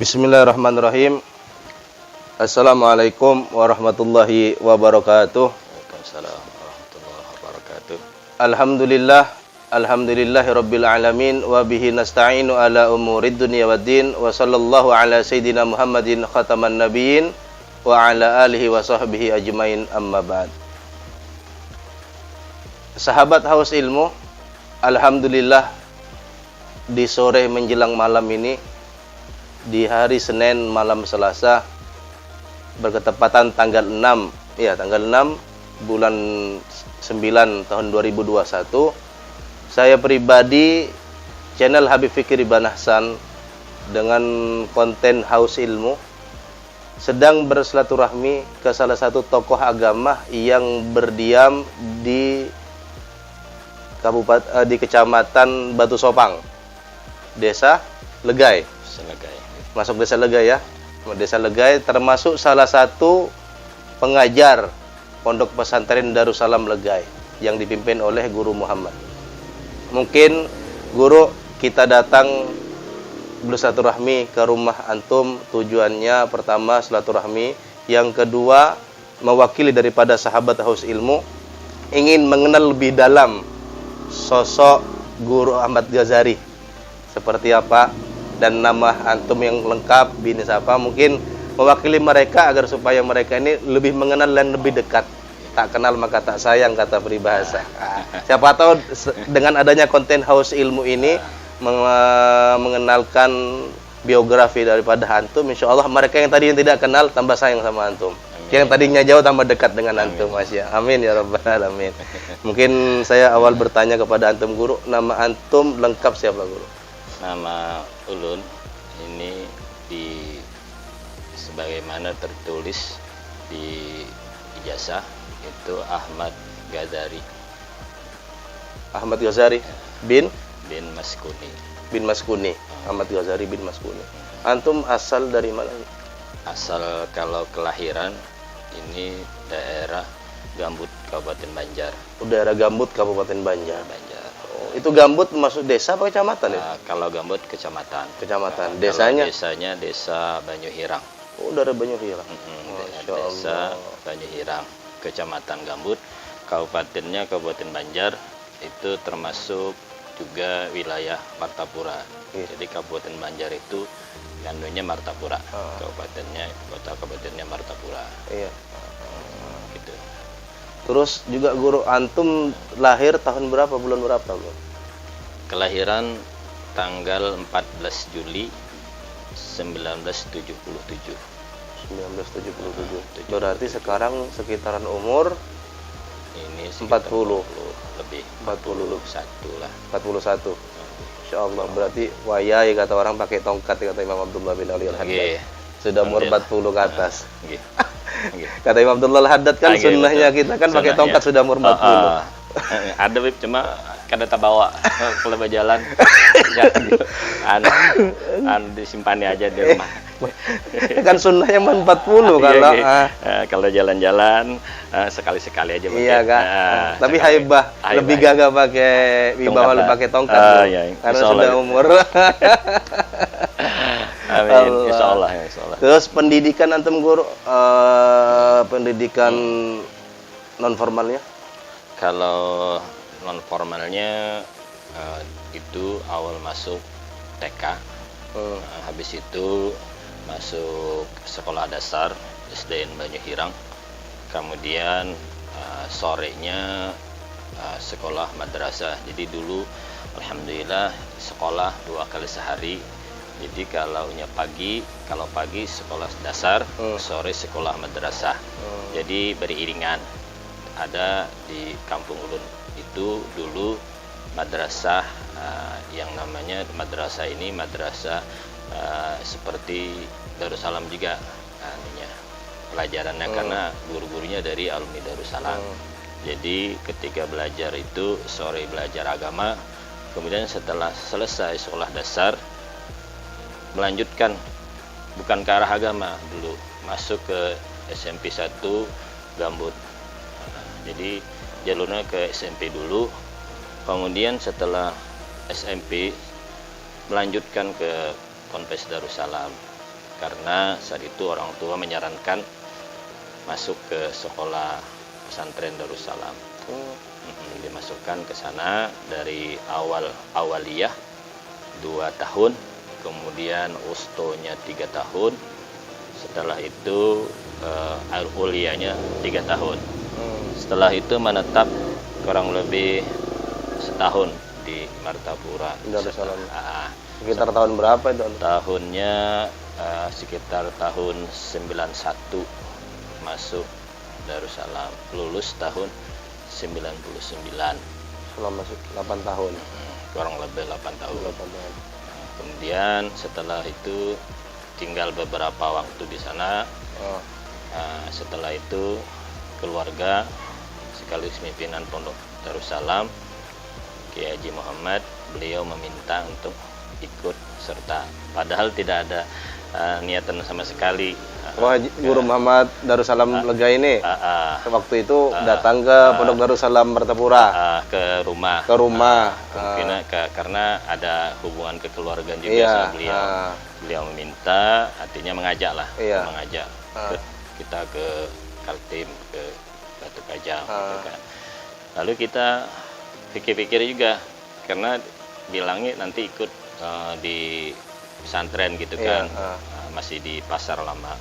Bismillahirrahmanirrahim. Assalamualaikum warahmatullahi wabarakatuh. Waalaikumsalam warahmatullahi wabarakatuh. Alhamdulillahi rabbil alamin wa bihi nasta'inu ala umurid dunya waddin wa sallallahu ala sayyidina Muhammadin khataman nabiyyin wa ala alihi wa sahbihi ajmain, amma ba'd. Sahabat Haus Ilmu, alhamdulillah di sore menjelang malam ini, di hari Senin malam Selasa, berketepatan tanggal 6 bulan 9 tahun 2021, saya pribadi, channel Habib Fikri Ibn Ahsan dengan konten Haus Ilmu sedang bersilaturahmi ke salah satu tokoh agama yang berdiam di Kecamatan Batu Sopang, Desa Legai. Masuk Desa Legai ya. Desa Legai termasuk salah satu pengajar Pondok Pesantren Darussalam Legai yang dipimpin oleh Guru Muhammad. Mungkin Guru, kita datang bersilaturahmi ke rumah antum, tujuannya pertama silaturahmi, yang kedua mewakili daripada sahabat Haus Ilmu ingin mengenal lebih dalam sosok Guru Ahmad Ghazali seperti apa, dan nama antum yang lengkap, bini siapa, mungkin mewakili mereka agar supaya mereka ini lebih mengenal dan lebih dekat. Tak kenal maka tak sayang, kata peribahasa. Siapa tahu dengan adanya konten Haus Ilmu ini mengenalkan biografi daripada antum, insya Allah mereka yang tadi yang tidak kenal tambah sayang sama antum. Amin. Yang tadinya jauh tambah dekat dengan antum. Masya. Amin ya rabbal alamin. Mungkin saya awal bertanya kepada antum Guru, nama antum lengkap siapa Guru? Nama ulun ini sebagaimana tertulis di ijazah itu Ahmad Ghazali. Ahmad Ghazali bin Maskuni. Bin Maskuni. Ahmad Ghazali bin Maskuni. Antum asal dari mana? Asal kalau kelahiran ini daerah Gambut, Kabupaten Banjar. Daerah Gambut, Kabupaten Banjar. Itu Gambut masuk desa apa kecamatan ya? Kalau Gambut kecamatan. Kecamatan. Desanya? Desanya Desa Banyuhirang. Daerah Banyuhirang. Desa Banyuhirang, Kecamatan Gambut, kabupatennya Kabupaten Banjar, itu termasuk juga wilayah Martapura. Jadi Kabupaten Banjar itu nganunya Martapura, kabupatennya Martapura. Iya. Gitu. Terus juga Guru, antum lahir tahun berapa, bulan berapa Guru? Kelahiran tanggal 14 Juli 1977. 1977. Berarti sekarang sekitaran umur ini 40 lebih. 41 lah. 41. Insyaallah, berarti wayai kata orang pakai tongkat, kata Imam Abdullah bin Ali Al-Haddad. Sudah umur 40 ke atas. Kata Imam Abdullah Al-Haddad kan sunnahnya kita kan pakai tongkat sudah umur 40. Ada Bib, cuma kada bawa kalau berjalan disimpan aja di rumah. Kan sunnahnya 40 kalau kalau jalan-jalan sekali-sekali aja pakai. Iya kan. Tapi haibah lebih gagah pakai wibawa pakai tongkat. Karena sudah umur. Amin. Insyaallah. Terus pendidikan antum Guru, pendidikan non formalnya? Kalau non formalnya itu awal masuk TK, habis itu masuk sekolah dasar SDN Banyuhirang, kemudian sorenya sekolah madrasah. Jadi dulu alhamdulillah sekolah 2 kali sehari. Jadi kalau pagi sekolah dasar, sore sekolah madrasah. Jadi beriringan. Ada di kampung ulun itu dulu madrasah yang namanya madrasah ini madrasah seperti Darussalam juga pelajarannya, karena guru-gurunya dari alumni Darussalam. Jadi ketika belajar itu sore belajar agama, kemudian setelah selesai sekolah dasar melanjutkan bukan ke arah agama dulu, masuk ke SMP 1 Gambut. Jadi jalurnya ke SMP dulu, kemudian setelah SMP melanjutkan ke Ponpes Darussalam. karena saat itu orang tua menyarankan masuk ke sekolah pesantren Darussalam. Dimasukkan ke sana dari awaliyah 2 tahun, kemudian ustonya 3 tahun, setelah itu uliyahnya 3 tahun. Setelah itu menetap kurang lebih setahun di Martapura. Darussalam. Sekitar tahun berapa itu? Tahunnya sekitar tahun 91 masuk Darussalam, lulus tahun 99. Selama 8 tahun. Kurang lebih 8 tahun. 8 tahun. Kemudian setelah itu tinggal beberapa waktu di sana. Setelah itu keluarga sekaligus pimpinan Pondok Darussalam, Kiai Haji Muhammad, beliau meminta untuk ikut serta. Padahal tidak ada niatan sama sekali. Guru Muhammad Darussalam Lega ini waktu itu datang ke Pondok Darussalam Martapura, ke rumah. Mungkin karena ada hubungan kekeluargaan juga sama beliau. Beliau meminta, artinya mengajak lah, mengajak kita ke Kaltim, ke Batu Kajang, gitu kan. Lalu kita pikir-pikir juga, karena bilangnya nanti ikut di pesantren gitu kan, masih di pasar lama.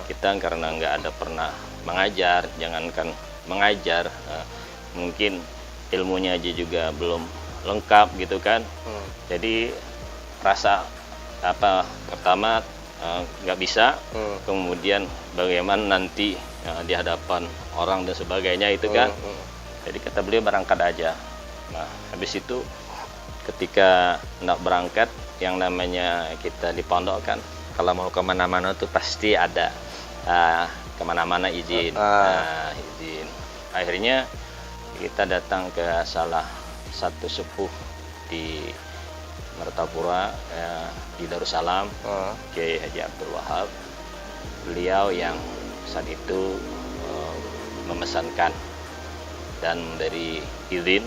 Kita karena nggak ada pernah mengajar, jangankan mengajar, mungkin ilmunya aja juga belum lengkap gitu kan. Jadi rasa pertama nggak bisa, kemudian bagaimana nanti di hadapan orang dan sebagainya itu kan. Jadi kata beliau berangkat aja. Nah habis itu ketika nak berangkat, yang namanya kita di pondok kan, kalau mau kemana-mana tuh pasti ada kemana-mana izin. Izin. Akhirnya kita datang ke salah satu sepuh di Martapura, di Darussalam, Kiai Haji Abdul Wahab. Beliau yang saat itu memesankan dan dari izin.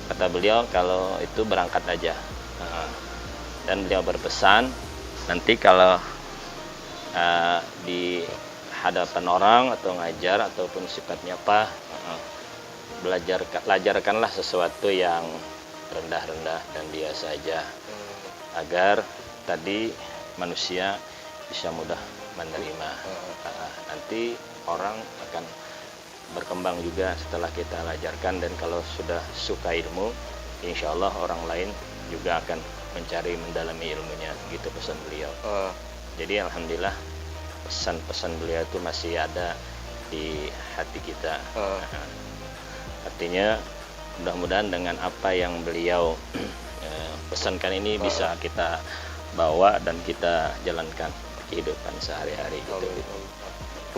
Kata beliau kalau itu berangkat aja. Dan beliau berpesan, nanti kalau di hadapan orang atau ngajar ataupun sifatnya apa, belajarkanlah sesuatu yang rendah-rendah dan biasa aja, agar tadi manusia bisa mudah menerima. Nanti orang akan berkembang juga setelah kita ajarkan, dan kalau sudah suka ilmu, insya Allah orang lain juga akan mencari mendalami ilmunya, gitu pesan beliau. Jadi alhamdulillah pesan-pesan beliau itu masih ada di hati kita. Artinya mudah-mudahan dengan apa yang beliau pesankan ini bisa kita bawa dan kita jalankan kehidupan sehari-hari gitu.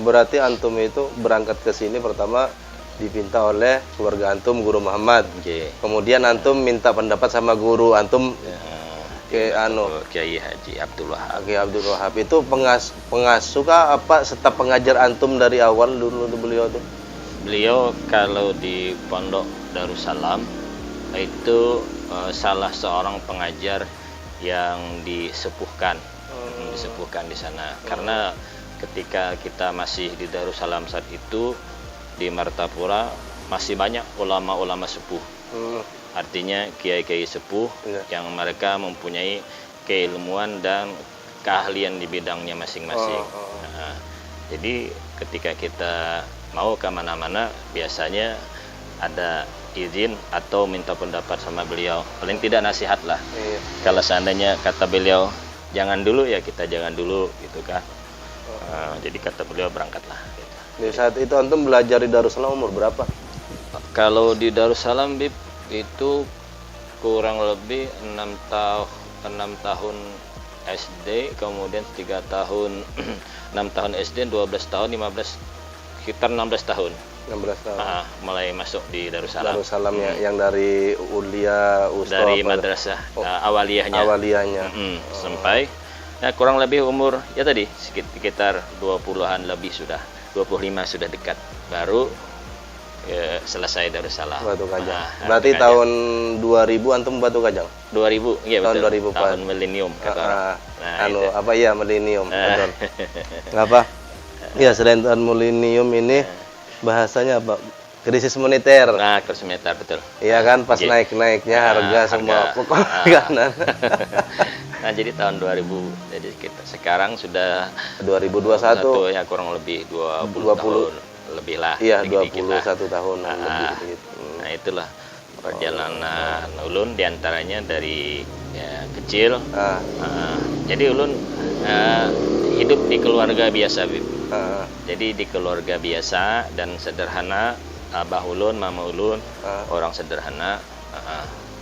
Berarti antum itu berangkat ke sini pertama dipinta oleh keluarga antum Guru Muhammad. Kemudian antum minta pendapat sama guru antum, Kiai Haji Abdul Wahab. Kiai Abdul Wahab itu pengasuh kah apa staf pengajar antum dari awal dulu beliau tuh? Beliau kalau di Pondok Darussalam itu salah seorang pengajar yang disepuhkan di sana. Karena ketika kita masih di Darussalam saat itu, di Martapura masih banyak ulama-ulama sepuh. Artinya kiai-kiai sepuh yang mereka mempunyai keilmuan dan keahlian di bidangnya masing-masing. Jadi ketika kita mau kemana-mana, biasanya ada izin atau minta pendapat sama beliau. Paling tidak nasihat lah. Kalau seandainya kata beliau jangan dulu, ya kita jangan dulu gitu kan. Jadi kata beliau berangkatlah gitu. Di saat itu antum belajar di Darussalam umur berapa? Kalau di Darussalam Bib, itu kurang lebih 6 tahun SD, kemudian 3 tahun 6 tahun SD, 12 tahun, 15, sekitar 16 tahun. 16 tahun. Mulai masuk di Darussalam. Darussalam yang dari Ulia, dari madrasah awaliyahnya. Sampai kurang lebih umur ya tadi sekitar 20-an lebih, sudah 25 sudah dekat baru selesai Darussalam. Batu Kajang. Berarti tahun 2000 antum Batu Kajang? 2000, iya tahun betul. 2000 tahun milenium kata orang. Nah, anu itu. apa ya milenium Anton. Apa? Ya selain tahun milenium ini bahasanya apa? Krisis moneter. Nah, krisis moneter betul. Iya kan pas Jadi, naik-naiknya harga semua pokok makanan. Nah, jadi tahun 2000 jadi kita sekarang sudah 2021 ya kurang lebih 20 tahun lebih lah. Iya, dikit-dikit 21 tahun lebih gitu. Nah, itulah perjalanan ulun diantaranya dari ya, kecil. Jadi ulun hidup di keluarga biasa, Bib. Jadi di keluarga biasa dan sederhana. Abah ulun, mama ulun orang sederhana.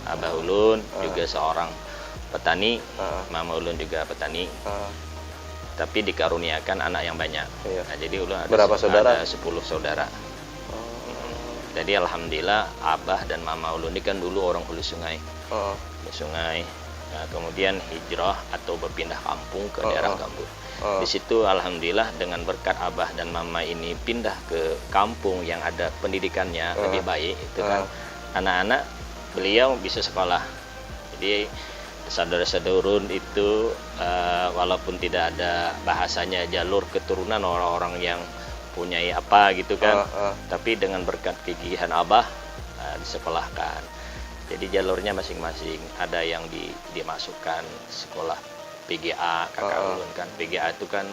Abah ulun juga seorang petani, mama ulun juga petani. Tapi dikaruniakan anak yang banyak. Iya. Nah, jadi ulun berapa saudara? Ada 10 saudara. Jadi alhamdulillah abah dan mama ulun ini kan dulu orang hulu sungai. Di sungai. Nah, kemudian hijrah atau berpindah kampung ke daerah Gambut. Di situ alhamdulillah dengan berkat abah dan mama ini pindah ke kampung yang ada pendidikannya lebih baik, itu kan anak-anak beliau bisa sekolah. Jadi saudara-saudara itu walaupun tidak ada bahasanya jalur keturunan orang-orang yang punya apa gitu kan, tapi dengan berkat kegigihan abah disekolahkan. Jadi jalurnya masing-masing, ada yang dimasukkan sekolah PGA, kakak ulun kan. PGA itu kan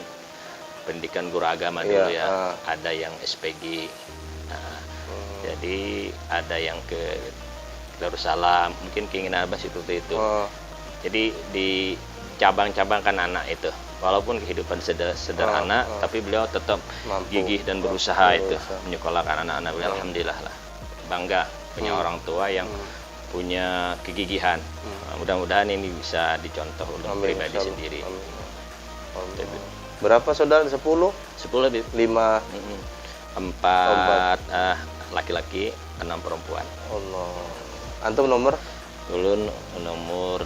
pendidikan guru agama dulu ya. Ada yang SPG. Nah, jadi ada yang ke Darussalam, mungkin keinginan abah seperti itu. Jadi di cabang-cabangkan anak itu. Walaupun kehidupan sederhana, tapi beliau tetap gigih dan berusaha itu menyekolahkan anak-anak beliau. Alhamdulillah lah. Bangga punya orang tua yang punya kegigihan. Mudah-mudahan ini bisa dicontoh untuk pribadi sendiri. Berapa saudara? 10? 10 lebih. 5 4 laki-laki, 6 perempuan. Allah. Antum nomor? Ulun nomor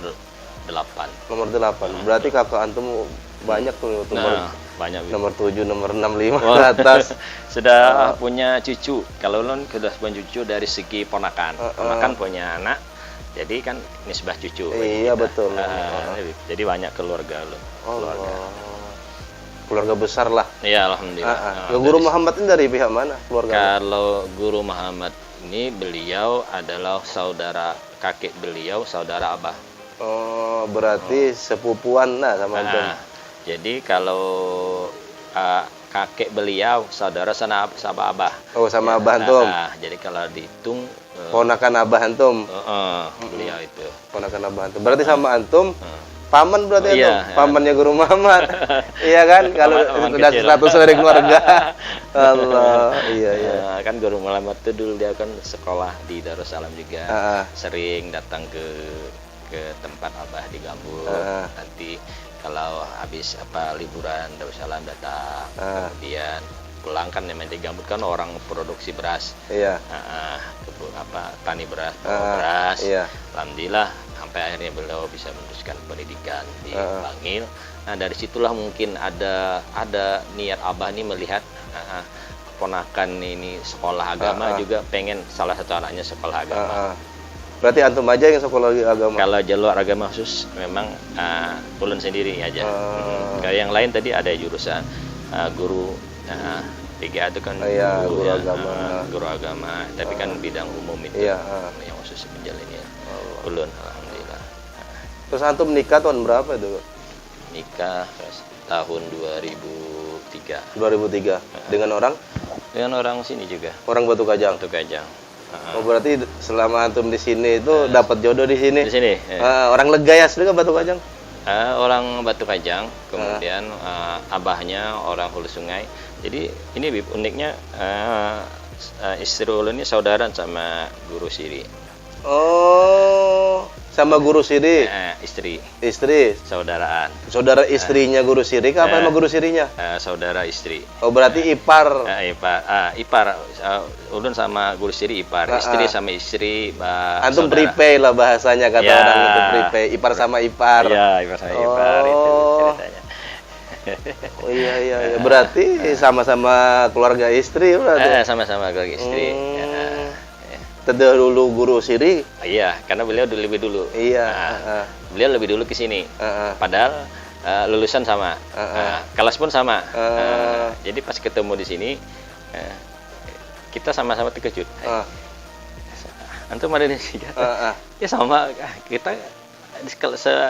8. Nomor 8. Berarti kakak antum banyak tuh nomor. Banyak. Nomor 7, nomor 6, 5 ke atas. Sudah punya cucu. Kalau ulun sudah punya cucu dari segi ponakan. Ponakan punya anak. Jadi kan nisbah cucu. Iya betul. Jadi banyak keluarga ulun. Keluarga besar lah. Iya, alhamdulillah. Guru Muhammad ini dari pihak mana keluarga? Kalau Guru Muhammad ini beliau adalah saudara kakek beliau, saudara abah. Oh, berarti sepupuan lah sama antum. Jadi kalau kakek beliau saudara sama abah. Oh, sama abah antum. Jadi kalau dihitung ponakan abah antum. Beliau itu. Ponakan abah antum. Berarti sama antum paman berarti antum. Iya. Pamannya Guru Muhammad. Iya kan? Kalau sudah status dari keluarga. Allah. Iya. Kan Guru Muhammad itu dulu dia kan sekolah di Darussalam juga. Sering datang ke tempat abah di Gambut. Nanti kalau habis liburan Darussalam datang, kemudian pulang kan memang di Gambut kan orang produksi beras. Iya. Tani beras, beras. Iya. Alhamdulillah sampai akhirnya beliau bisa meneruskan pendidikan di Bangil. Nah, dari situlah mungkin ada niat abah ini melihat keponakan ini sekolah agama, juga pengen salah satu anaknya sekolah agama. Berarti antum aja yang sekolah agama? Kalau jalur agama khusus memang ulun sendiri aja. Kalau yang lain tadi ada jurusan guru PGA itu kan guru agama, tapi kan bidang umum itu yang khusus menjalani ulun alhamdulillah. Terus antum nikah tahun berapa itu? Nikah tahun 2003. 2003. Dengan orang? Dengan orang sini juga. Orang Batu Kajang. Batu Kajang. Oh, berarti selama antum di sini itu dapat jodoh di sini. Di sini. Orang Legayas juga Batu Kajang. Orang Batu Kajang, kemudian abahnya orang Hulu Sungai. Jadi ini uniknya istri ulun ini saudara sama Guru Siri. Oh, sama Guru Siri. Istri. Saudaraan. Saudara istrinya Guru Siri apa sama Guru Sirinya? Saudara istri. Oh, berarti ipar. Ipar. Ulun sama Guru Siri ipar. Istri sama istri. Antum pripay lah bahasanya kata orang itu pripay. Ipar sama ipar. Iya, ipar sama ipar itu ceritanya. Oh iya. Berarti sama-sama keluarga istri berarti. Sama-sama keluarga istri. Terdahulu Guru Siri. Iya, karena beliau lebih dulu. Iya. Beliau lebih dulu ke sini. Padahal lulusan sama, kelas pun sama. Jadi pas ketemu di sini kita sama-sama terkejut. Antum ada di sini? Ya sama, kita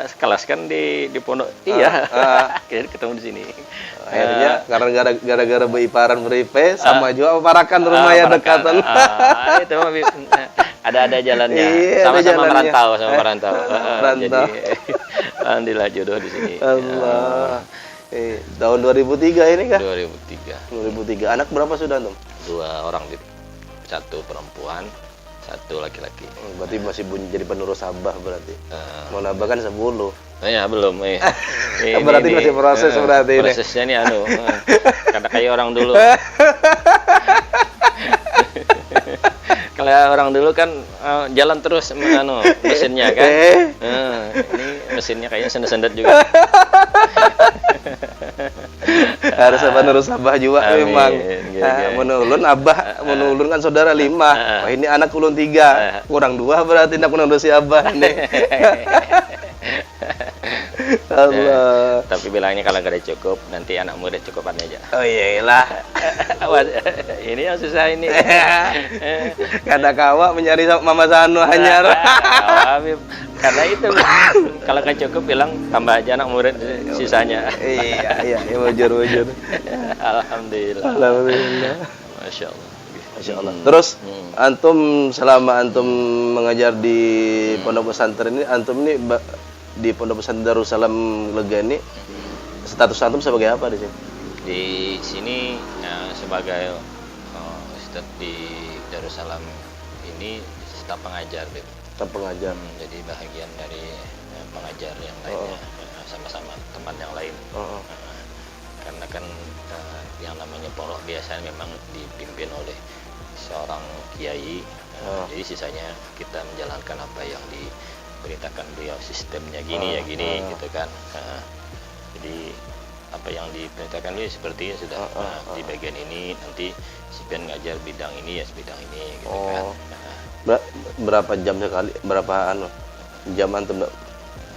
sekelas kan di pondok. Iya. Kita ketemu di sini. Akhirnya karena gara-gara beriparan beripe sama juga parakan rumah ya dekatan. Itu mah ada jalannya. Sama-sama merantau. Jadi alhamdulillah jodoh di sini. Allah. Tahun 2003 ini kah? 2003. Anak berapa sudah antum? 2 orang, satu perempuan, 1 laki-laki. Berarti masih jadi penerus Abah berarti. Mau nambah kan 10. Ya belum. Berarti masih proses berarti ini. Prosesnya nih karena kayak orang dulu. Kalau orang dulu kan jalan terus mesinnya kan. Ini mesinnya kayaknya sendet-sendet juga. Harus penerus Abah juga memang. Menulun Abah, menulun kan saudara 5. Wah ini anak ulun 3, kurang 2 berarti nak menerusi Abah ini. Allah. Tapi bilangnya kalau gak ada cukup, nanti anak muda cukupannya aja. Oh iyalah. Ini yang susah ini. Kata kawa mencari mama Sanu hanyar. Karena itu kalau gak cukup bilang tambah aja anak murid sisanya. Iya, wujud. Alhamdulillah. Masya Allah. Terus antum selama antum mengajar di pondok pesantren ini, antum ini di pondok pesantren Darussalam Lega ini status antum sebagai apa di sini? Di sini sebagai ustadz di Darussalam ini staf pengajar, Staf pengajar. Jadi bahagian dari pengajar yang lainnya, sama-sama teman yang lain. Karena kan yang namanya pondok biasanya memang dipimpin oleh seorang kiai. Jadi sisanya kita menjalankan apa yang diberitakan beliau, sistemnya gini gitu kan. Jadi apa yang diperintahkan ini seperti sudah di bagian ini nanti sepian ngajar bidang ini ya bidang ini gitu kan. Berapa jam sekali, berapa jam antum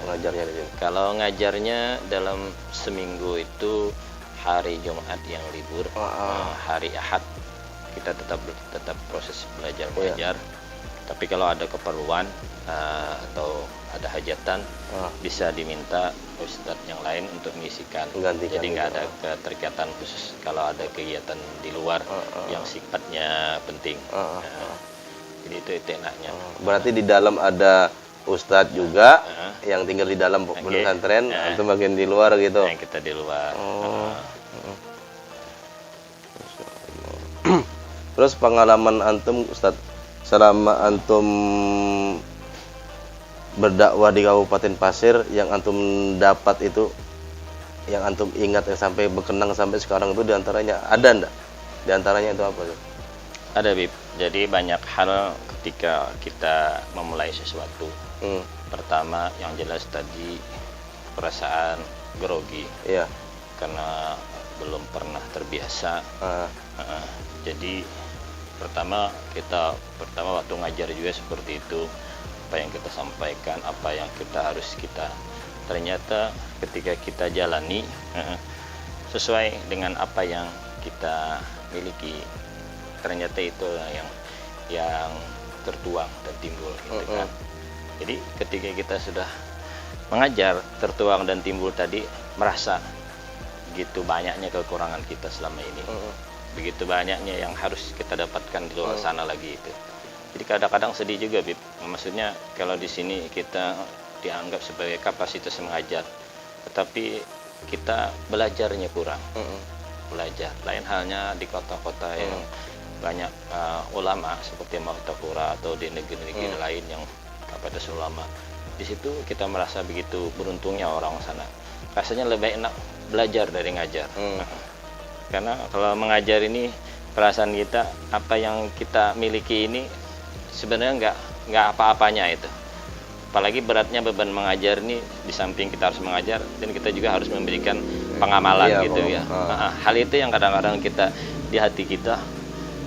mengajarnya di sini? Kalau ngajarnya dalam seminggu itu hari Jumat yang libur, hari Ahad kita tetap proses belajar mengajar. Tapi kalau ada keperluan atau ada hajatan bisa diminta ustadz yang lain untuk mengisikan. Jadi nggak ada keterikatan khusus kalau ada kegiatan di luar yang sifatnya penting. Jadi itu enaknya. Berarti di dalam ada ustadz juga yang tinggal di dalam pesantren, antum bagian di luar gitu. Yang kita di luar. Terus pengalaman antum Ustadz selama antum berdakwah di Kabupaten Pasir yang antum dapat itu, yang antum ingat yang sampai berkenang sampai sekarang itu diantaranya ada ndak? Diantaranya itu apa tuh? Ada, Bib. Jadi banyak hal ketika kita memulai sesuatu. Pertama yang jelas tadi perasaan grogi. Iya. Karena belum pernah terbiasa. Jadi pertama waktu ngajar juga seperti itu, apa yang kita sampaikan, apa yang kita ternyata ketika kita jalani sesuai dengan apa yang kita miliki, ternyata itu yang tertuang dan timbul gitu kan. Jadi ketika kita sudah mengajar tertuang dan timbul tadi, merasa begitu banyaknya kekurangan kita selama ini, begitu banyaknya yang harus kita dapatkan di luar sana lagi itu. Jadi kadang-kadang sedih juga, Bib. Maksudnya kalau di sini kita dianggap sebagai kapasitas mengajar, tetapi kita belajarnya kurang. Belajar. Lain halnya di kota-kota yang banyak ulama seperti Martapura atau di negeri-negeri lain yang kapasitas ulama. Di situ kita merasa begitu beruntungnya orang sana. Rasanya lebih enak belajar dari ngajar. Karena kalau mengajar ini perasaan kita, apa yang kita miliki ini sebenarnya nggak apa-apanya itu. Apalagi beratnya beban mengajar ini, di samping kita harus mengajar dan kita juga harus memberikan pengamalan gitu ya. Hal itu yang kadang-kadang kita di hati kita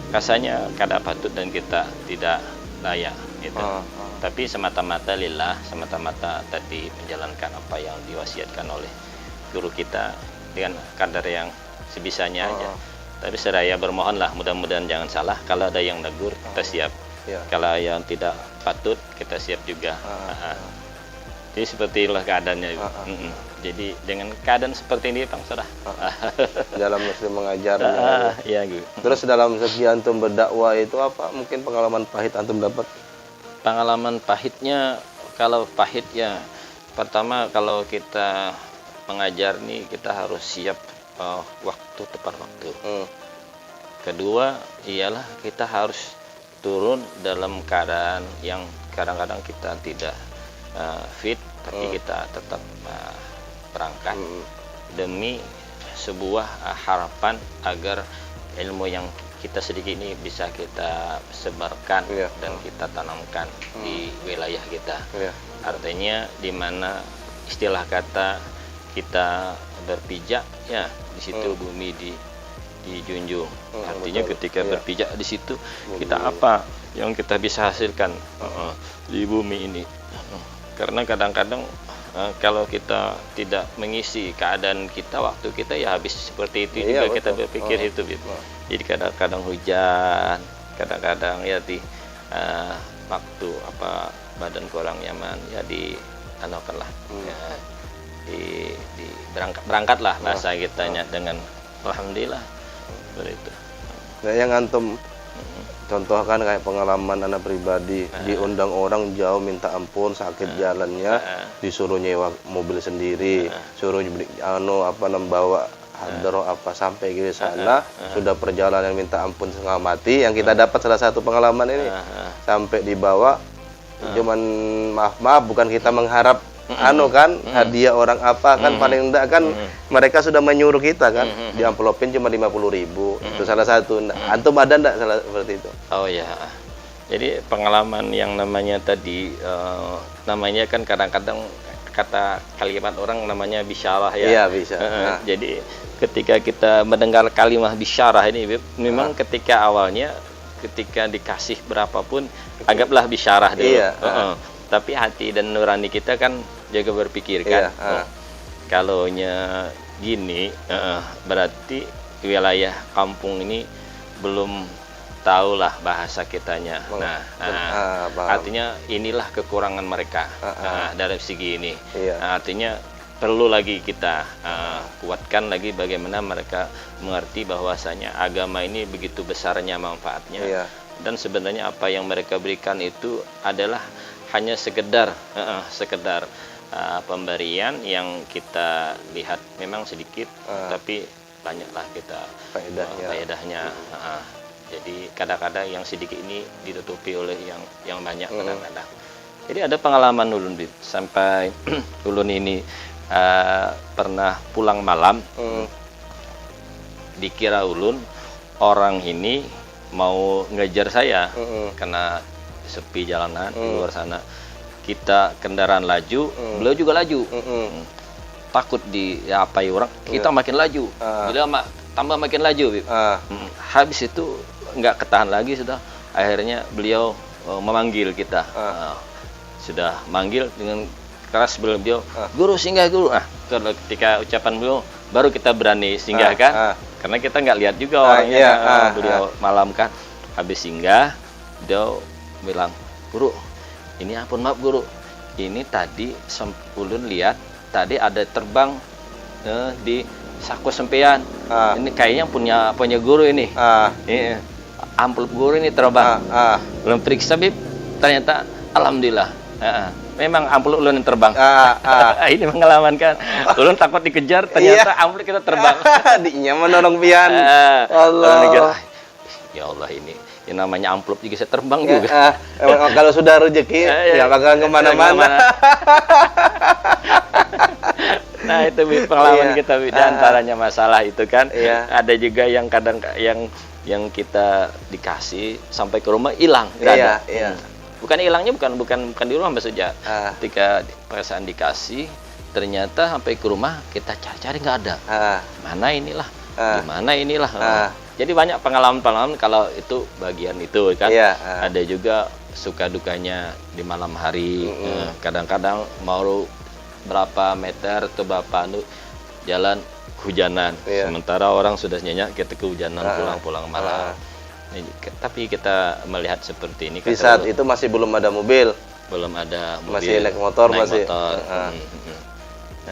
rasanya kada patut dan kita tidak layak gitu. Tapi semata-mata lillah, semata-mata tadi menjalankan apa yang diwasiatkan oleh guru kita dengan kadar yang sebisanya aja. Tapi seraya bermohonlah, mudah-mudahan jangan salah. Kalau ada yang negur, kita siap. Kalau yang tidak patut, kita siap juga. Jadi seperti itulah keadaannya. Jadi dengan keadaan seperti ini, Bang, sudah. Dalam Muslim mengajar. Ya, gitu. Terus dalam segi antum berdakwah itu apa? Mungkin pengalaman pahit antum dapat? Pengalaman pahitnya, kalau pahit ya, pertama kalau kita mengajar nih kita harus siap waktu, tepat waktu. Kedua ialah kita harus turun dalam keadaan yang kadang-kadang kita tidak fit, tapi kita tetap berangkat demi sebuah harapan agar ilmu yang kita sedikit ini bisa kita sebarkan dan kita tanamkan di wilayah kita. Artinya di mana istilah kata kita berpijak, ya di situ bumi dijunjung. Artinya ketika berpijak di situ, kita apa yang kita bisa hasilkan di bumi ini. Karena kadang-kadang kalau kita tidak mengisi keadaan kita, waktu kita ya habis seperti itu juga. Kita berpikir itu. Jadi kadang-kadang hujan, kadang-kadang ya di waktu apa badan kurang nyaman ya dianokanlah, berangkatlah bahasa kitanya dengan alhamdulillah seperti itu. Nah, yang antum contohkan kayak pengalaman anak pribadi, diundang orang jauh minta ampun, sakit jalannya, disuruh nyewa mobil sendiri, suruh beli membawa hadroh apa sampai ke sana, sudah perjalanan minta ampun setengah mati. Yang kita dapat salah satu pengalaman ini, sampai dibawa, cuman maaf bukan kita mengharap hadiah orang apa kan, paling enggak kan mereka sudah menyuruh kita kan, di amplopin cuma 50.000. Itu salah satu. Antum ada enggak salah seperti itu? Oh ya. Jadi pengalaman yang namanya tadi namanya kan kadang-kadang kata kalimat orang namanya bisyarah ya. Iya, bisa. Jadi ketika kita mendengar kalimat bisyarah ini, memang ketika awalnya ketika dikasih berapapun anggaplah bisyarah dulu. Tapi hati dan nurani kita kan jaga berpikir kan. Kalau gini berarti wilayah kampung ini belum tahulah bahasa kitanya. Artinya inilah kekurangan mereka dari segi ini. Artinya perlu lagi kita kuatkan lagi bagaimana mereka mengerti bahwasanya agama ini begitu besarnya manfaatnya. Dan sebenarnya apa yang mereka berikan itu adalah hanya sekedar pemberian yang kita lihat memang sedikit, tapi banyaklah kita faedahnya. Jadi kadang-kadang yang sedikit ini ditutupi oleh yang banyak kadang-kadang. Jadi ada pengalaman ulun sampai ulun ini pernah pulang malam, dikira ulun orang ini mau ngejar saya karena sepi jalanan di luar sana. Kita kendaraan laju, beliau juga laju. Takut diapai orang, kita makin laju. Bila tambah makin laju. Habis itu nggak ketahan lagi sudah. Akhirnya beliau memanggil kita. Sudah manggil dengan keras beliau, guru singgah guru. Ketika ucapan beliau, baru kita berani singgah kan. Karena kita nggak lihat juga orangnya. Beliau malam kan. Habis singgah, beliau bilang, guru, ini ampun maaf guru, ini tadi ulun lihat tadi ada terbang di saku sempian. Ini kayaknya punya guru ini. Ini amplop guru ini terbang. Belum periksa bib, ternyata alhamdulillah. Memang amplop ulun yang terbang. Ini pengalaman kan. Ulun takut dikejar, ternyata amplop kita terbang. Dinya menolong pian. Allah. Ya Allah, ini yang namanya amplop juga saya terbang juga. Kalau sudah rezeki ya bakal kemana-mana. Nah itu pengalaman kita di antaranya masalah itu kan. Ada juga yang kadang yang kita dikasih sampai ke rumah hilang. Bukan hilangnya bukan di rumah maksudnya. Ketika perasaan dikasih ternyata sampai ke rumah kita cari-cari nggak ada. Mana inilah, gimana inilah. Jadi banyak pengalaman-pengalaman kalau itu bagian itu kan. Ada juga suka dukanya di malam hari. Kadang-kadang mau berapa meter atau berapa jalan kehujanan. Iya. Sementara orang sudah nyenyak, kita kehujanan pulang malam. Tapi kita melihat seperti ini. Di saat itu masih belum ada mobil. Belum ada mobil. Masih naik motor. Nah,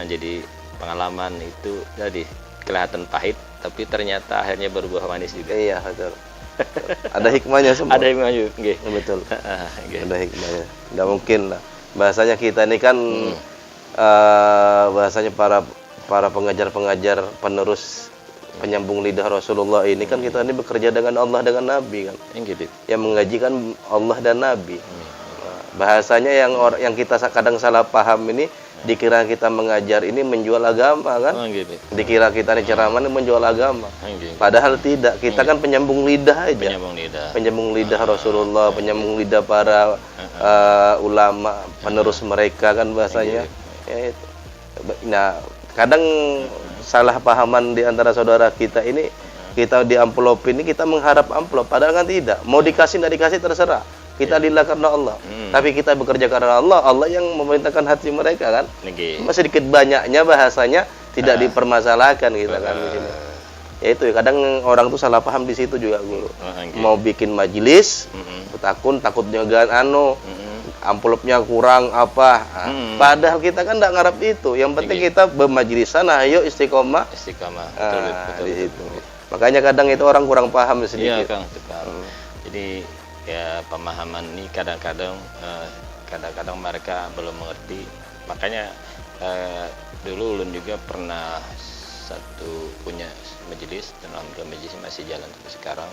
jadi pengalaman itu jadi kelihatan pahit, tapi ternyata akhirnya berbuah manis juga. Iya, betul. Ada hikmahnya semua. Ada hikmahnya, nggih. Betul. Ada hikmahnya. Nggak mungkin lah. Bahasanya kita ini kan bahasanya para pengajar-pengajar penerus penyambung lidah Rasulullah ini kan kita ini bekerja dengan Allah dengan Nabi kan. Yang mengaji kan Allah dan Nabi. Bahasanya yang kita kadang salah paham ini, dikira kita mengajar ini menjual agama kan. Dikira kita ini ceramah ini menjual agama. Padahal tidak, kita kan penyambung lidah aja. Penyambung lidah Rasulullah, penyambung lidah para ulama penerus mereka kan bahasanya. Ya, itu. Nah, kadang salah pahaman di antara saudara kita ini, kita di amplop ini kita mengharap amplop, padahal kan tidak. Mau dikasih nggak dikasih terserah. Kita lillah karena Allah. Tapi kita bekerja karena Allah. Allah yang memerintahkan hati mereka kan. Sedikit banyaknya bahasanya tidak dipermasalahkan kita kan di sini. Ya itu, kadang orang tuh salah paham di situ juga, Guru. Mau bikin majelis, takutnya amplopnya kurang apa. Padahal kita kan enggak ngarap itu. Yang penting kita bermajlisan, ayo istiqomah. Betul, di situ. Makanya kadang itu orang kurang paham sedikit. Iya, Kang. Jadi ya pemahaman ini kadang-kadang mereka belum mengerti. Makanya dulu ulun juga pernah punya majelis, dan alhamdulillah majelis masih jalan sampai sekarang.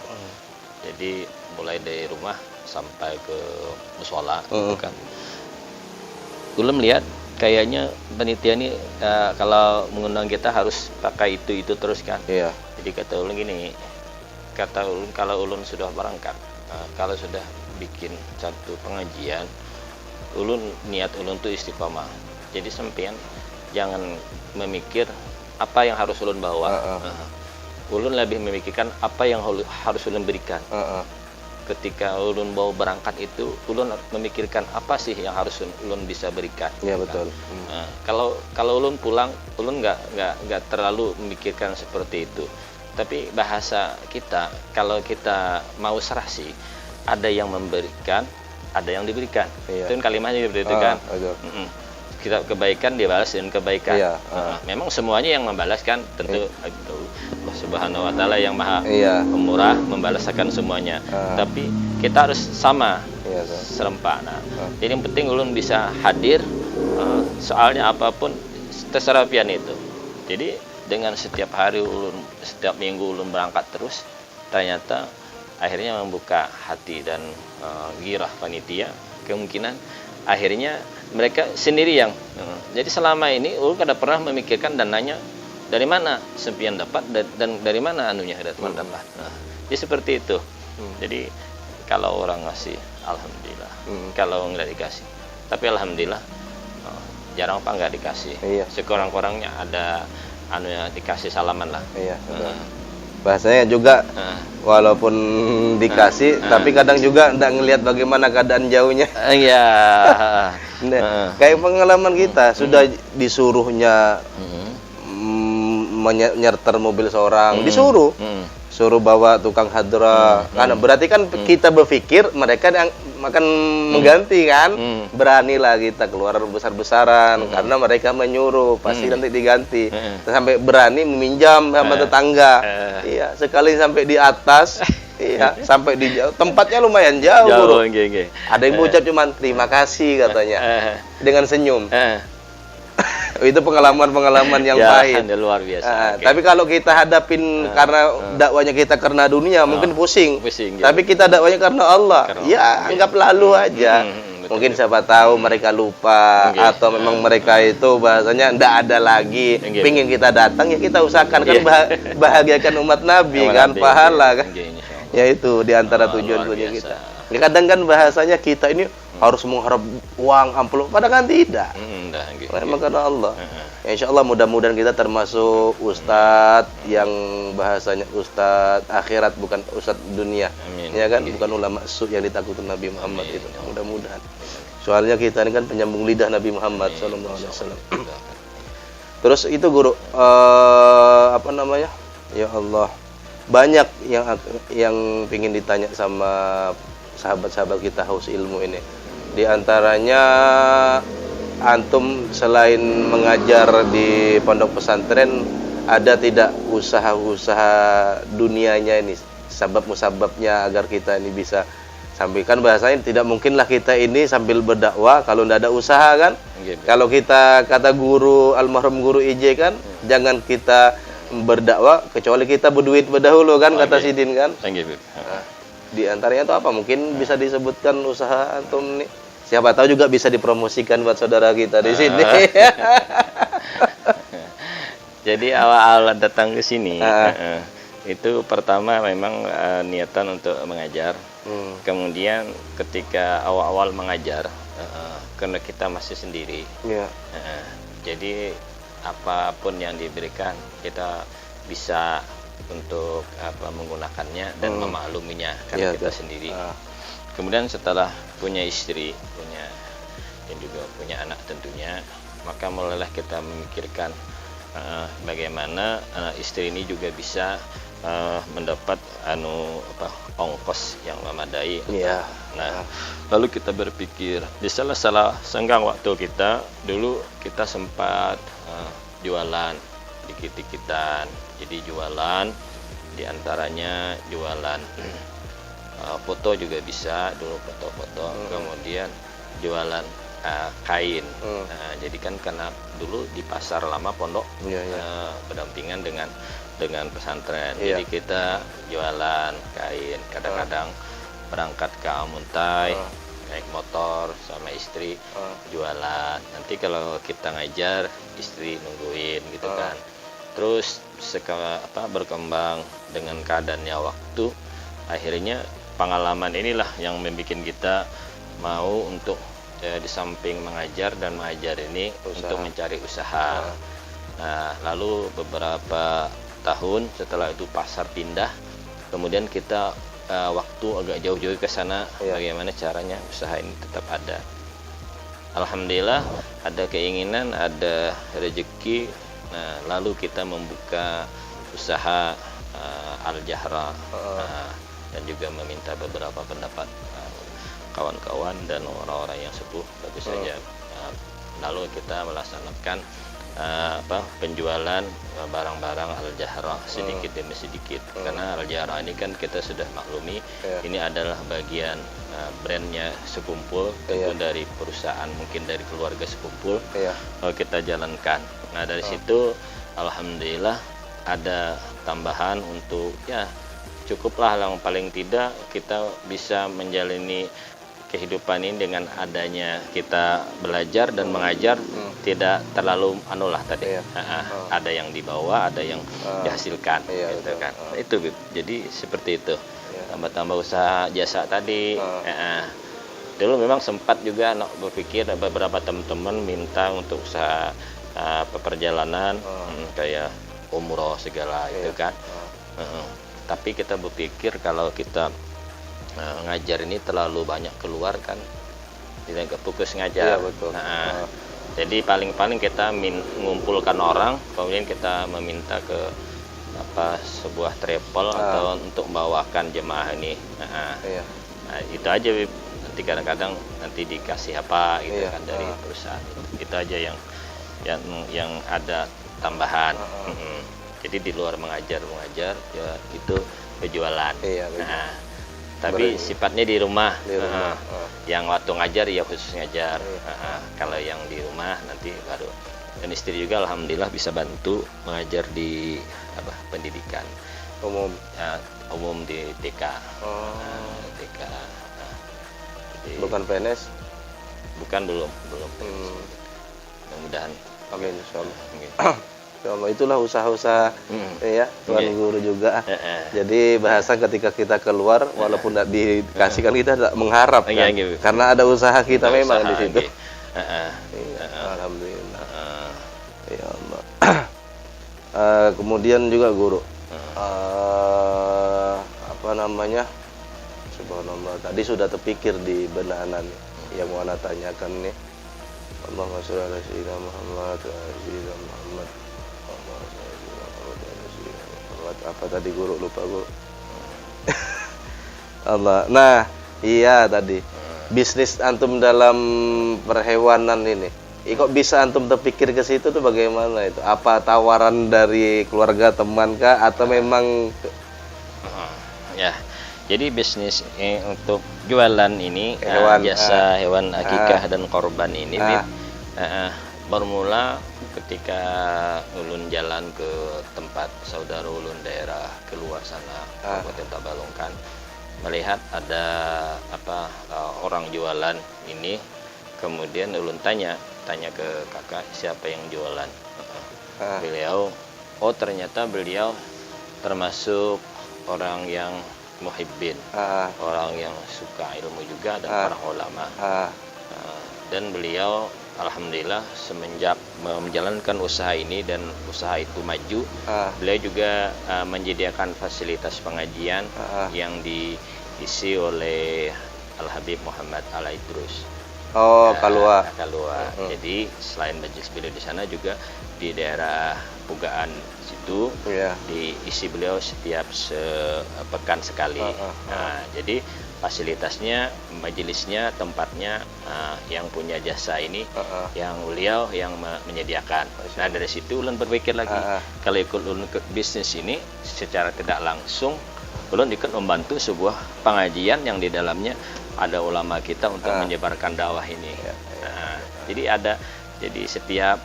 Jadi mulai dari rumah sampai ke mushola kan. Ulun melihat kayaknya panitia ini kalau mengundang kita harus pakai itu terus kan. Iya. Jadi kata ulun gini, kalau ulun sudah berangkat, kalau sudah bikin satu pengajian, niat ulun tuh istiqomah. Jadi sampean jangan memikir apa yang harus ulun bawa. Ulun lebih memikirkan apa yang harus ulun berikan. Ketika ulun mau berangkat itu, ulun memikirkan apa sih yang harus ulun bisa berikan. Iya, betul. Kalau ulun pulang, ulun nggak terlalu memikirkan seperti itu. Tapi bahasa kita, kalau kita mau serasi, ada yang memberikan, ada yang diberikan. Itu kalimatnya seperti itu kan. Kita kebaikan dibalas dengan kebaikan. Memang semuanya yang membalaskan tentu Allah Subhanahu wa taala yang Maha Pemurah membalaskan semuanya. Tapi kita harus sama serempak. Jadi yang penting ulun bisa hadir, soalnya apapun terserah pian itu. Jadi dengan setiap hari setiap minggu ulun berangkat terus, ternyata akhirnya membuka hati dan girah panitia, kemungkinan akhirnya mereka sendiri yang jadi selama ini ulun kada pernah memikirkan dananya dari mana sempian dapat dan dari mana anunya teman dapat. Jadi seperti itu. Jadi kalau orang ngasih alhamdulillah, kalau nggak dikasih, tapi alhamdulillah jarang apa nggak dikasih. Sekurang-kurangnya ada anunya dikasih salaman lah. Bahasanya juga walaupun dikasih, tapi kadang juga enggak ngelihat bagaimana keadaan jauhnya. Kayak pengalaman kita sudah disuruhnya menyerter mobil seorang, suruh bawa tukang hadra. Karena berarti kan kita berpikir mereka yang akan mengganti kan. Beranilah kita keluar besar-besaran karena mereka menyuruh, pasti nanti diganti. Sampai berani meminjam sama tetangga. Iya, sekali sampai di atas, sampai di tempatnya lumayan jauh. Ada yang ucap cuman terima kasih katanya dengan senyum. Itu pengalaman-pengalaman yang pahit. Luar biasa. Tapi kalau kita hadapin karena dakwanya kita karena dunia, mungkin pusing. Tapi kita dakwanya karena Allah. Anggap lalu aja. Mungkin siapa tahu mereka lupa atau memang mereka itu bahasanya ndak ada lagi. Pingin kita datang, ya kita usahakan kan bahagiakan umat Nabi kan, pahala kan. Ya itu diantara tujuan-tujuan kita. Kadang kan bahasanya kita ini harus mengharap uang amplop, padahal kan tidak. Memang karena Allah. Ya, insya Allah mudah-mudahan kita termasuk ustadz yang bahasanya ustadz akhirat, bukan ustadz dunia. Ya kan, bukan ulama su yang ditakuti Nabi Muhammad itu. Mudah-mudahan. Soalnya kita ini kan penyambung lidah Nabi Muhammad SAW. Terus itu guru, apa namanya? Ya Allah, banyak yang ingin ditanya sama sahabat-sahabat kita haus ilmu ini. Di antaranya antum selain mengajar di pondok pesantren, ada tidak usaha-usaha dunianya ini, sabab-musababnya agar kita ini bisa, sampaikan bahasanya tidak mungkinlah kita ini sambil berdakwah kalau tidak ada usaha kan. Kalau kita kata guru almarhum guru IJ kan, jangan kita berdakwah kecuali kita berduit berdahulu kan, kata Sidin kan. Nah, di antaranya itu apa? Mungkin bisa disebutkan usaha antum nih. Siapa tahu juga bisa dipromosikan buat saudara kita di sini. Jadi awal-awal datang ke sini itu pertama memang niatan untuk mengajar. Kemudian ketika awal-awal mengajar, karena kita masih sendiri, jadi apapun yang diberikan kita bisa untuk menggunakannya dan memakluminya karena kita sendiri. Kemudian setelah punya istri, dan juga punya anak tentunya, maka mulailah kita memikirkan bagaimana istri ini juga bisa mendapat ongkos yang memadai. Nah, lalu kita berpikir di salah senggang waktu kita dulu, kita sempat jualan dikit-dikitan. Jadi jualan, diantaranya jualan foto juga bisa dulu, foto-foto. Kemudian jualan kain. Nah, jadi kan karena dulu di pasar lama pondok berdampingan dengan pesantren. Jadi kita jualan kain. Kadang-kadang berangkat ke Amuntai, naik motor sama istri, jualan. Nanti kalau kita ngajar, istri nungguin gitu kan. Terus berkembang dengan keadaannya waktu, akhirnya pengalaman inilah yang membuat kita mau untuk di samping mengajar dan mengajar ini untuk mencari usaha. Nah, lalu beberapa tahun setelah itu pasar pindah, kemudian kita waktu agak jauh-jauh ke sana, bagaimana caranya usaha ini tetap ada. Alhamdulillah ada keinginan, ada rezeki. Nah, lalu kita membuka usaha Al-Jahra, dan juga meminta beberapa pendapat kawan-kawan dan orang-orang yang sepuh, bagus saja. Lalu kita melaksanakan penjualan barang-barang Al-Jahra sedikit demi sedikit. Karena Al-Jahra ini kan kita sudah maklumi, ini adalah bagian brandnya Sekumpul, tentu dari perusahaan, mungkin dari keluarga Sekumpul, kita jalankan. Nah, dari situ alhamdulillah ada tambahan untuk cukuplah, yang paling tidak kita bisa menjalani kehidupan ini dengan adanya kita belajar dan mengajar, tidak terlalu tadi. Ada yang dibawa, ada yang dihasilkan, gitu kan. Itu jadi seperti itu. Tambah-tambah usaha jasa tadi. Dulu memang sempat juga berpikir, beberapa teman-teman minta untuk usaha perjalanan, kayak umroh segala itu kan. Tapi kita berpikir kalau kita ngajar ini terlalu banyak keluar kan, tidak fokus ngajar. Jadi paling-paling kita mengumpulkan orang, kemudian kita meminta ke sebuah travel atau untuk membawakan jemaah ini. Nah, itu aja. Nanti kadang-kadang nanti dikasih apa gitu kan dari perusahaan. Itu aja yang ada tambahan. Jadi di luar mengajar ya itu penjualan. Tapi sifatnya di rumah. Yang waktu ngajar ya khusus ngajar. Kalau yang di rumah nanti baru. Dan istri juga alhamdulillah bisa bantu mengajar di pendidikan umum di TK. TK. Bukan PNS? Bukan, belum. Mudah-mudahan. Amin, insyaallah. Insyaallah, itulah usaha-usaha Tuan Guru juga. Jadi bahasa ketika kita keluar, walaupun tidak dikasihkan, kita tidak mengharap kan? Karena ada usaha kita memang di situ. Alhamdulillah. Ya Allah. Kemudian juga Guru, Subhanallah, tadi sudah terpikir di benak anak yang mau anak tanyakan nih. Allahumma sholli ala sayyidina Muhammad wa ala sayyidina Muhammad. Allahumma sholli ala sayyidina Muhammad wa ala sayyidina Muhammad. Apa tadi guru, lupa guru. Allah. Nah, iya tadi. Bisnis antum dalam perhewanan ini. Kok bisa antum terpikir ke situ tuh bagaimana itu? Apa tawaran dari keluarga, teman kah atau memang ya. Jadi bisnis untuk jualan ini hewan, jasa hewan akikah dan korban ini bermula ketika ulun jalan ke tempat saudara ulun daerah keluar sana Kabupaten Tabalongkan, melihat ada orang jualan ini, kemudian ulun tanya ke kakak siapa yang jualan. Beliau, ternyata beliau termasuk orang yang muhibbin, orang yang suka ilmu juga dan para ulama. Dan beliau alhamdulillah semenjak menjalankan usaha ini dan usaha itu maju, beliau juga menyediakan fasilitas pengajian yang diisi oleh Al Habib Muhammad Al Idrus. Kalua. Jadi selain majelis beliau di sana, juga di daerah Pugaan situ diisi beliau setiap sepekan sekali. Nah, jadi fasilitasnya, majelisnya, tempatnya yang punya jasa ini, yang beliau yang menyediakan. Nah, dari situ ulun berpikir lagi, kalau ikut ulun ke bisnis ini secara tidak langsung, ulun ikut membantu sebuah pengajian yang di dalamnya ada ulama kita untuk menyebarkan dakwah ini. Nah, jadi setiap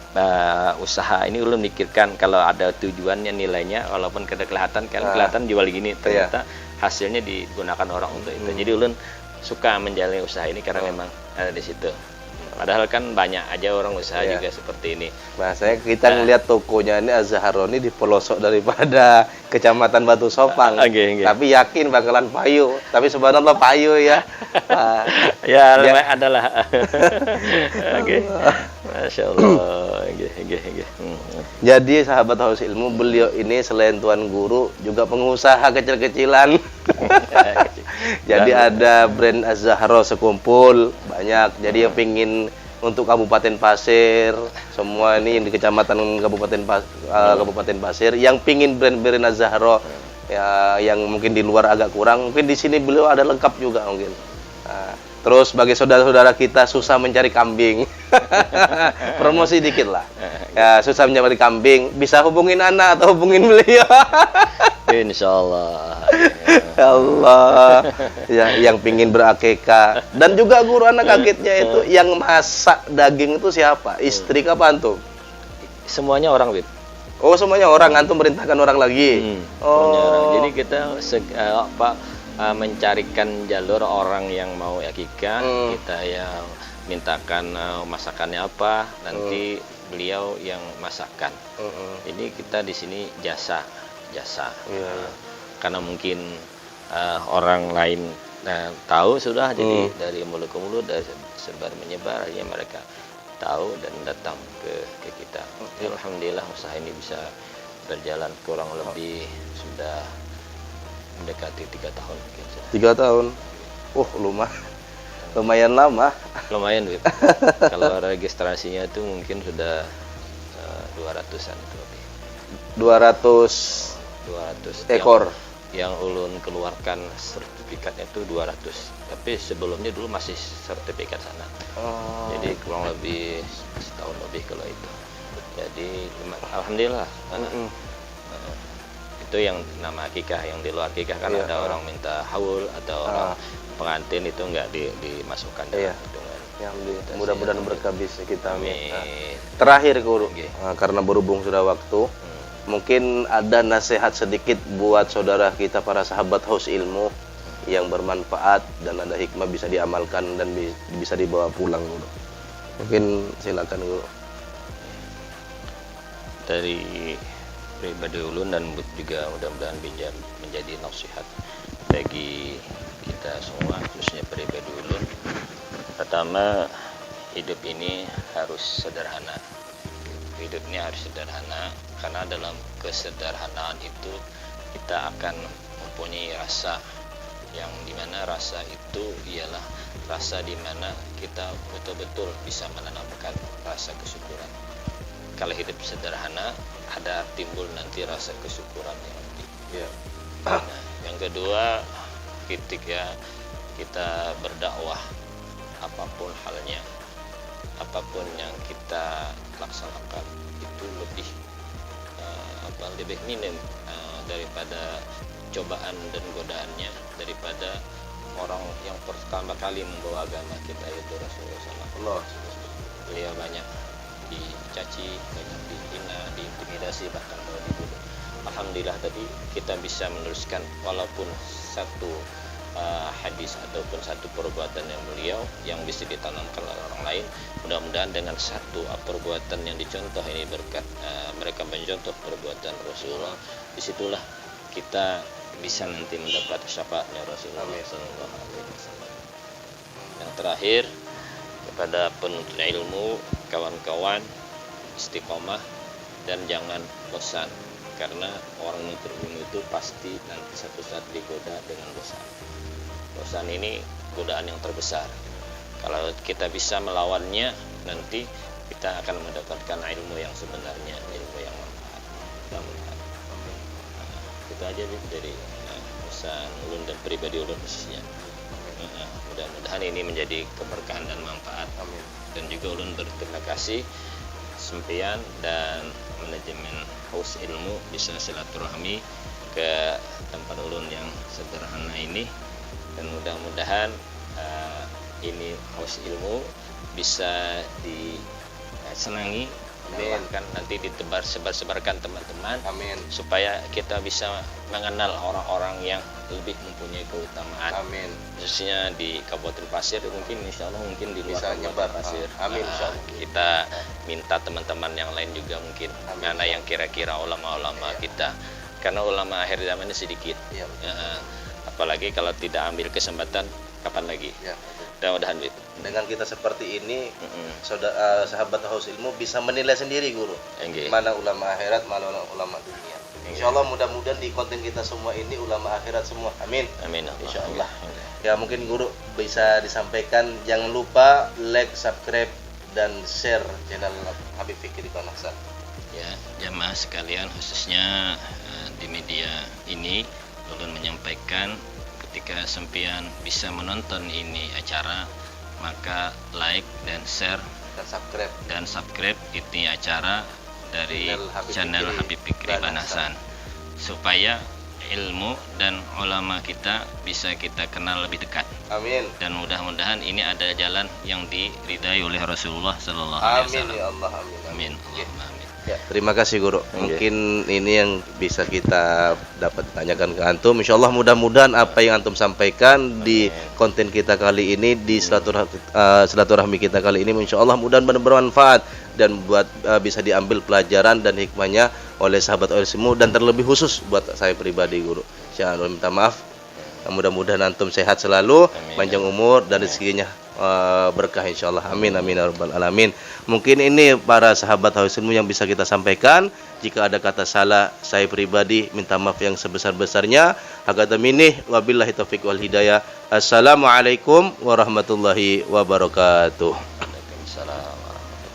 usaha ini ulun mikirkan kalau ada tujuannya, nilainya, walaupun kelihatan jual gini, ternyata hasilnya digunakan orang untuk itu. Jadi ulun suka menjalani usaha ini karena memang ada di situ. Padahal kan banyak aja orang usaha juga seperti ini. Bahasanya kita ngelihat tokonya ini Az-Zahroni di pelosok daripada Kecamatan Batu Sopang. Tapi yakin bakalan payu. Tapi subhanallah payu ya. Ya, adalah. Masya Allah. Jadi sahabat Haus Ilmu, beliau ini selain tuan guru juga pengusaha kecil-kecilan. Jadi ada brand Az-Zahro sekumpul banyak. Jadi yang pingin untuk Kabupaten Pasir, semua ini di Kecamatan Kabupaten Pasir yang pingin brand-brand Az-Zahro ya, yang mungkin di luar agak kurang, mungkin di sini beliau ada lengkap juga mungkin. Terus bagi saudara-saudara kita susah mencari kambing, promosi dikit lah. Ya, susah mencari kambing, bisa hubungin Ana atau hubungin beliau. Insya Allah. Allah. Ya, yang pingin berakikah. Dan juga guru anak kagetnya itu yang masak daging itu siapa? Istri apa antum? Semuanya orang, Bib. Semuanya orang, antum merintahkan orang lagi. Orang. Jadi kita mencarikan jalur orang yang mau akikah, kita yang mintakan masakannya apa, nanti beliau yang masakkan. Jadi kita di sini jasa. Karena mungkin orang lain tahu sudah, jadi dari mulut ke mulut, dari sebar menyebar, akhirnya mereka tahu dan datang ke kita. Alhamdulillah usaha ini bisa berjalan kurang lebih sudah mendekati 3 tahun mungkin. 3 tahun. Lumayan lama. Lumayan, Bib. Kalau registrasinya itu mungkin sudah 200-an itu lebih. 200 ekor. Yang ulun keluarkan sertifikatnya itu 200. Tapi sebelumnya dulu masih sertifikat sana. Jadi kurang lebih setahun lebih kalau itu. Jadi alhamdulillah. Itu yang nama akikah, yang di luar akikah kan ada orang minta haul atau orang pengantin itu enggak dimasukkan dalam hitungan. Mudah-mudahan berkah bisa kita. Terakhir guru, karena berhubung sudah waktu, mungkin ada nasihat sedikit buat saudara kita para sahabat Haus Ilmu yang bermanfaat dan ada hikmah bisa diamalkan dan bisa dibawa pulang guru. Mungkin silakan guru. Dari pribadi ulun dan juga mudah-mudahan menjadi nasihat bagi kita semua, khususnya pribadi ulun. Pertama, hidup ini harus sederhana. Hidup ini harus sederhana karena dalam kesederhanaan itu kita akan mempunyai rasa yang dimana rasa itu ialah rasa dimana kita betul-betul bisa menanamkan rasa kesyukuran. Kalau hidup sederhana, ada timbul nanti rasa kesyukuran yang lebih. Nah, yang kedua, ketika kita berdakwah, apapun halnya, apapun yang kita laksanakan itu lebih lebih minim daripada cobaan dan godaannya, daripada orang yang pertama kali membawa agama kita, yaitu Rasulullah SAW. Beliau banyak dicaci, banyak dihina, diintimidasi, bahkan mau dibunuh. Alhamdulillah tadi kita bisa meneruskan walaupun satu hadis ataupun satu perbuatan yang beliau yang bisa ditanamkan oleh orang lain. Mudah-mudahan dengan satu perbuatan yang dicontoh ini berkat mereka mencontoh perbuatan Rasulullah, disitulah kita bisa nanti mendapat syafaatnya Rasulullah SAW. Yang terakhir, kepada penuntut ilmu, kawan-kawan, istiqomah dan jangan bosan, karena orang menuntut ilmu itu pasti nanti satu saat digoda dengan bosan. Bosan ini godaan yang terbesar. Kalau kita bisa melawannya, nanti kita akan mendapatkan ilmu yang sebenarnya, ilmu yang manfaat. Itu aja dari pesan ulun dan pribadi ulun khususnya. Mudah-mudahan ini menjadi keberkahan dan manfaat. Amin. Dan juga ulun berterima kasih Sempian dan manajemen Haus Ilmu bisa silaturahmi ke tempat ulun yang sederhana ini, dan mudah-mudahan ini Haus Ilmu bisa disenangi, bahkan nanti sebarkan teman-teman. Amin. Supaya kita bisa mengenal orang-orang yang lebih mempunyai keutamaan. Amin. Khususnya di Kabupaten Pasir, mungkin insya Allah mungkin di luar Kabupaten Pasir. Amin. Kita minta teman-teman yang lain juga mungkin, mana yang kira-kira ulama-ulama kita, karena ulama akhir zaman ini sedikit. Apalagi kalau tidak ambil kesempatan, kapan lagi? Mudah-mudahan dengan kita seperti ini, sahabat Haus Ilmu bisa menilai sendiri, guru, mana ulama akhirat, mana ulama dunia. Insya Allah mudah-mudahan di konten kita semua ini ulama akhirat semua. Amin. Amin. Insya Allah. Ya mungkin guru bisa disampaikan, jangan lupa like, subscribe dan share channel Habib Fikri Banasan. Ya, jamaah sekalian, khususnya di media ini, ulun menyampaikan ketika Sempian bisa menonton ini acara, maka like dan share dan subscribe ini acara dari channel Habib Fikri Banasan, supaya ilmu dan ulama kita bisa kita kenal lebih dekat. Amin. Dan mudah-mudahan ini ada jalan yang diridai oleh Rasulullah Sallallahu Alaihi Wasallam. Amin ya Allah. Amin. Amin. Allahumma amin. Ya, terima kasih guru. Mungkin ini yang bisa kita dapat tanyakan ke antum. Insyaallah mudah-mudahan apa yang antum sampaikan di konten kita kali ini, di silaturahmi kita kali ini, insyaallah mudah-mudahan bermanfaat dan buat bisa diambil pelajaran dan hikmahnya oleh sahabat ilmu, dan terlebih khusus buat saya pribadi, guru. Insyaallah minta maaf. Mudah-mudahan antum sehat selalu, panjang umur dan rezekinya berkah insyaallah. Amin amin ya rabbal alamin. Mungkin ini para sahabat Haus Ilmu yang bisa kita sampaikan. Jika ada kata salah, saya pribadi minta maaf yang sebesar-besarnya. Hakata minih wabillahi taufiq wal hidayah. Assalamualaikum warahmatullahi wabarakatuh. Waalaikumsalam.